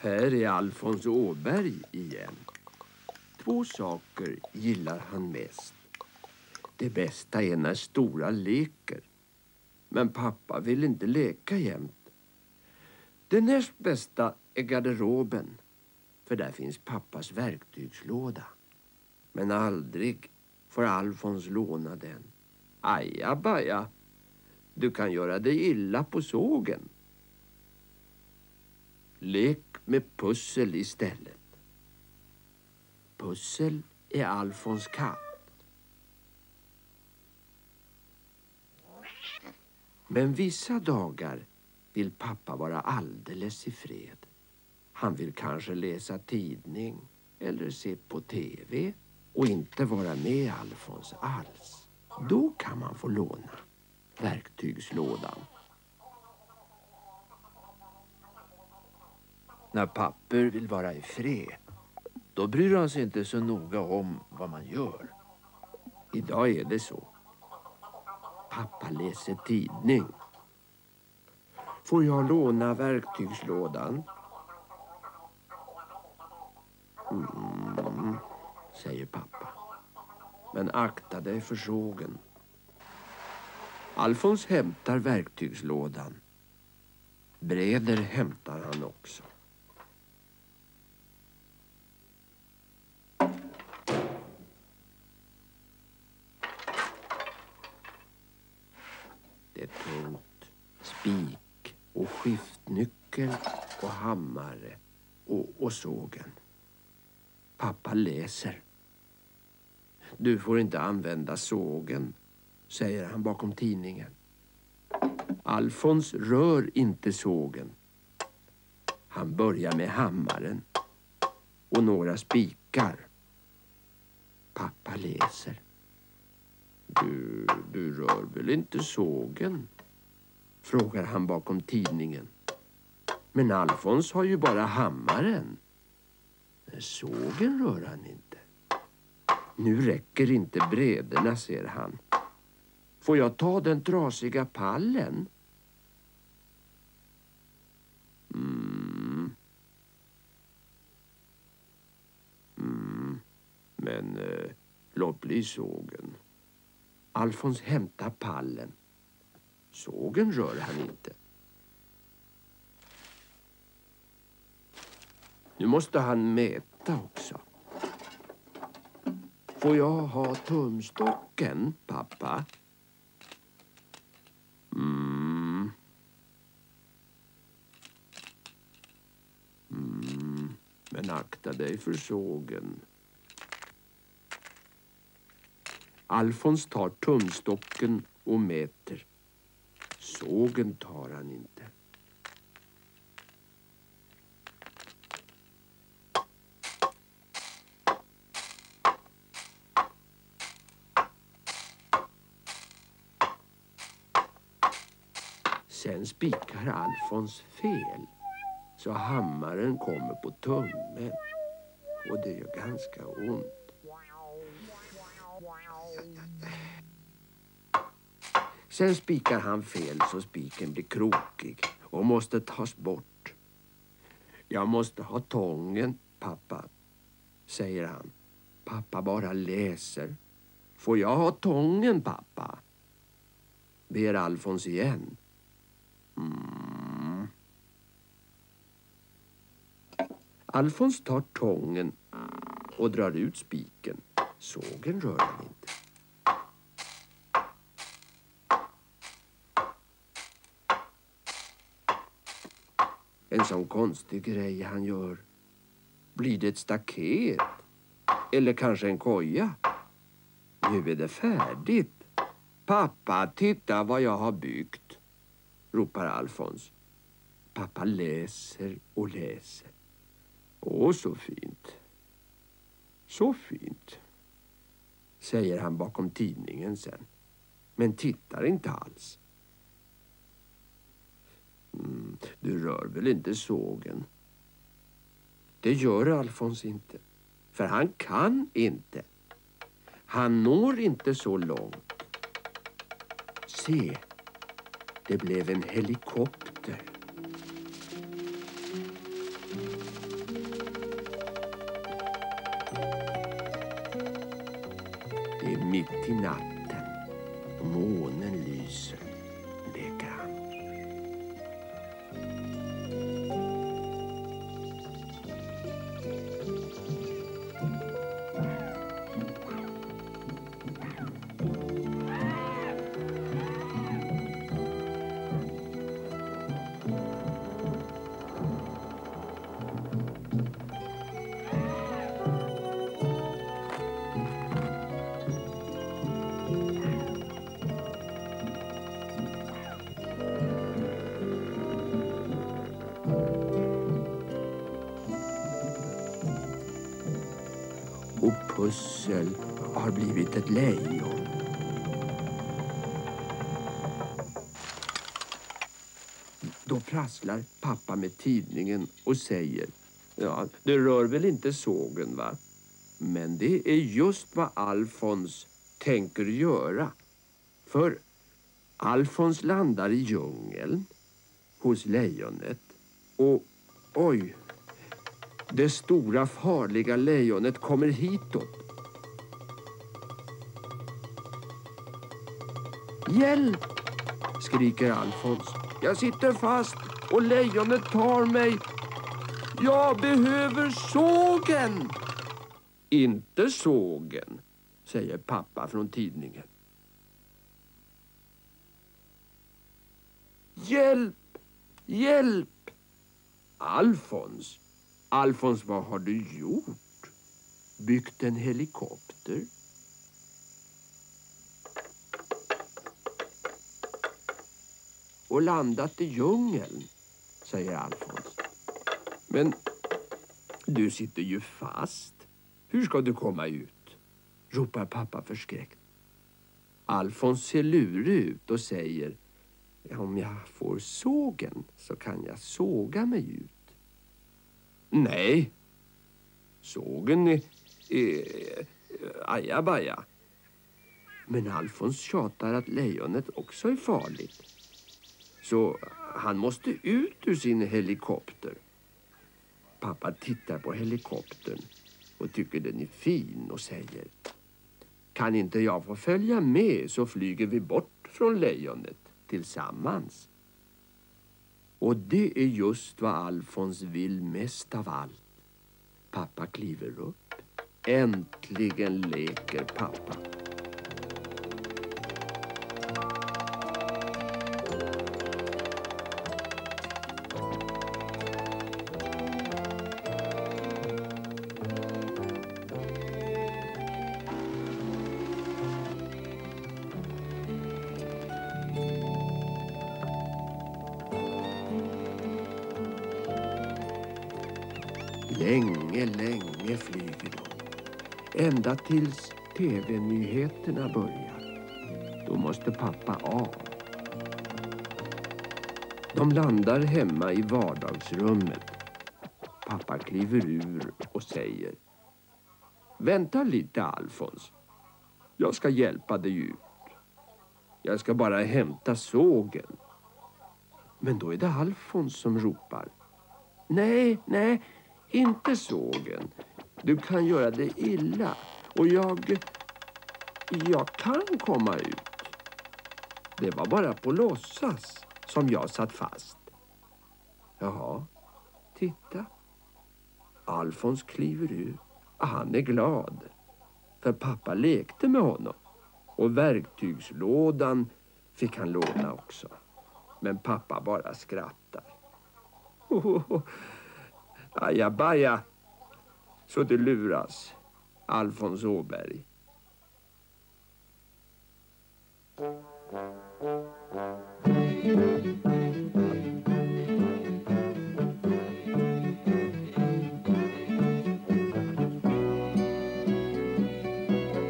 Här är Alfons Åberg igen. 2 saker gillar han mest. Det bästa är när stora leker. Men pappa vill inte leka jämt. Det näst bästa är garderoben. För där finns pappas verktygslåda. Men aldrig får Alfons låna den. Ajabaja, du kan göra dig illa på sågen. Lek med pussel istället. Pussel är Alfons katt. Men vissa dagar vill pappa vara alldeles i fred. Han vill kanske läsa tidning eller se på tv och inte vara med Alfons alls. Då kan man få låna verktygslådan. När papper vill vara i fred, då bryr han sig inte så noga om vad man gör. Idag är det så. Pappa läser tidning. Får jag låna verktygslådan? Säger pappa. Men akta dig för sågen. Alfons hämtar verktygslådan. Breder hämtar han också. Det är tungt. Spik och skiftnyckel och hammare och sågen. Pappa läser. Du får inte använda sågen, säger han bakom tidningen. Alfons rör inte sågen. Han börjar med hammaren och några spikar. Pappa läser. Du rör väl inte sågen? Frågar han bakom tidningen. Men Alfons har ju bara hammaren. Sågen rör han inte. Nu räcker inte bräderna, ser han. Får jag ta den trasiga pallen? Men låt bli sågen. Alfons hämtar pallen. Sågen rör han inte. Nu måste han mäta också. Får jag ha tumstocken, pappa? Men akta dig för sågen. Alfons tar tumstocken och mäter. Sågen tar han inte. Sen spikar Alfons fel, så hammaren kommer på tummen. Och det gör ganska ont. Sen spikar han fel så spiken blir krokig och måste tas bort. Jag måste ha tången, pappa, säger han. Pappa bara läser. Får jag ha tången, pappa? Ber Alfons igen. Alfons tar tången och drar ut spiken. Sågen rör han inte. En sån konstig grej han gör. Blir det ett staket? Eller kanske en koja? Nu är det färdigt. Pappa, titta vad jag har byggt, ropar Alfons. Pappa läser och läser. Åh, så fint. Så fint, säger han bakom tidningen sen. Men tittar inte alls. Du rör väl inte sågen? Det gör Alfons inte. För han kan inte. Han når inte så långt. Se, det blev en helikopter. mitt i natten. Månen lyser, leker han. Och Pussel har blivit ett lejon. Då prasslar pappa med tidningen och säger: ja, det rör väl inte sågen, va? Men det är just vad Alfons tänker göra. För Alfons landar i djungeln hos lejonet. Och oj, det stora farliga lejonet kommer hitåt. Hjälp! Skriker Alfons. Jag sitter fast och lejonet tar mig. Jag behöver sågen! Inte sågen, säger pappa från tidningen. Hjälp! Hjälp! Alfons, vad har du gjort? Byggt en helikopter? Och landat i djungeln, säger Alfons. Men du sitter ju fast. Hur ska du komma ut? Ropar pappa förskräckt. Alfons ser lurig ut och säger: om jag får sågen så kan jag såga mig ut. Nej, sågen är ajabaja. Men Alfons tjatar att lejonet också är farligt. Så han måste ut ur sin helikopter. Pappa tittar på helikoptern och tycker den är fin och säger: kan inte jag få följa med så flyger vi bort från lejonet tillsammans. Och det är just vad Alfons vill mest av allt. Pappa kliver upp. Äntligen leker pappa. Länge flyger de. Ända tills tv-nyheterna börjar. Då måste pappa av. De landar hemma i vardagsrummet. Pappa kliver ur och säger: vänta lite, Alfons. Jag ska hjälpa dig ut. Jag ska bara hämta sågen. Men då är det Alfons som ropar: nej, inte sågen. Du kan göra det illa. Och jag kan komma ut. Det var bara på låtsas som jag satt fast. Jaha, titta. Alfons kliver ut. Han är glad. För pappa lekte med honom. Och verktygslådan fick han låna också. Men pappa bara skrattar. Ajabaja, så det luras, Alfons Åberg.